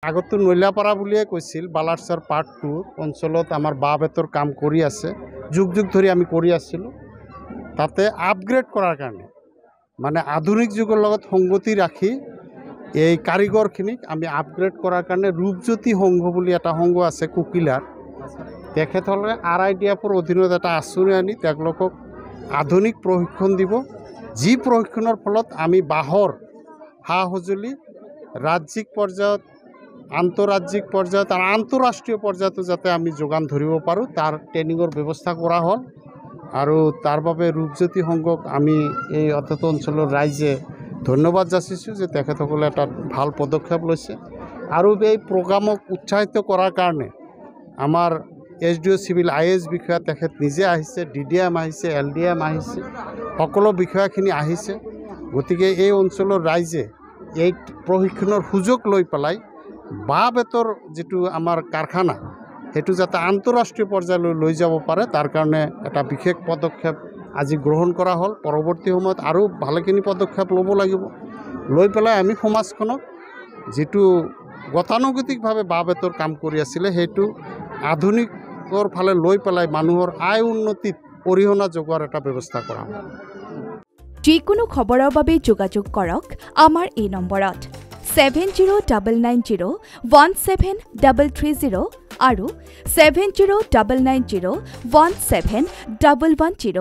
আগতো নৈলাপাৰা বুলিয়ে কৈছিল বালাৰচাৰ পাৰ্ট 2 অঞ্চলত আমাৰ বাঁহ-বেতৰ কাম কৰি আছে যুগ যুগ ধৰি আমি কৰি আছিলোঁ তাতে আপগ্ৰেড কৰাৰ কাৰণে মানে আধুনিক যুগৰ লগত সংগতি ৰাখি এই কাৰিকৰখিনিক আমি আপগ্ৰেড কৰাৰ কাৰণে ৰূপজ্যোতি সংঘ বুলি এটা সংঘ আছে কুকিলাৰ তেখেতসকলে RIDFৰ অধীনত এটা আঁচনি আনি তেওঁলোকক আধুনিক প্ৰশিক্ষণ দিব যি প্ৰশিক্ষণৰ ফলত আমি বাঁহৰ সা সঁজুলি ৰাজ্যিক পৰ্যায়ত আন্তঃৰাজ্যিক পৰ্যায়ত আৰু আন্তঃৰাষ্ট্ৰীয় পৰ্যায়তো যাতে আমি যোগান ধৰিব পাৰোঁ তাৰ ট্ৰেইনিঙৰ ব্যৱস্থা কৰা হ'ল আৰু তাৰ বাবে ৰূপজ্যোতি সংঘক আমি এই অত্যন্ত অঞ্চলৰ ৰাইজে ধন্যবাদ যাচিছোঁ যে তেখেতসকলে এটা ভাল পদক্ষেপ লৈছে আৰু এই প্ৰগ্ৰামক উৎসাহিত কৰাৰ কাৰণে আমাৰ SDO চিভিল IAS বিষয়া তেখেত নিজে আহিছে DDM আহিছে LDM আহিছে সকলো বিষয়াখিনি আহিছে গতিকে এই অঞ্চলৰ ৰাইজে এই প্ৰশিক্ষণৰ সুযোগ লৈ পেলাই বাঁহ-বেতৰ যিটো আমাৰ কাৰখানা সেইটো যাতে আন্তঃৰাষ্ট্ৰীয় পৰ্যায়লৈ লৈ যাব পাৰে তাৰ কাৰণে এটা বিশেষ পদক্ষেপ আজি গ্ৰহণ কৰা হ'ল পৰৱৰ্তী সময়ত আৰু ভালেখিনি পদক্ষেপ ল'ব লাগিব লৈ পেলাই আমি সমাজখনক যিটো গতানুগতিকভাৱে বাঁহ-বেতৰ কাম কৰি আছিলে সেইটো আধুনিকৰ ফালে লৈ পেলাই মানুহৰ আয় উন্নতিত অৰিহণা যোগোৱাৰ এটা ব্যৱস্থা কৰা হ'ব যিকোনো খবৰৰ বাবে যোগাযোগ কৰক আমাৰ এই নম্বৰত 7099017330 আৰু 7099017110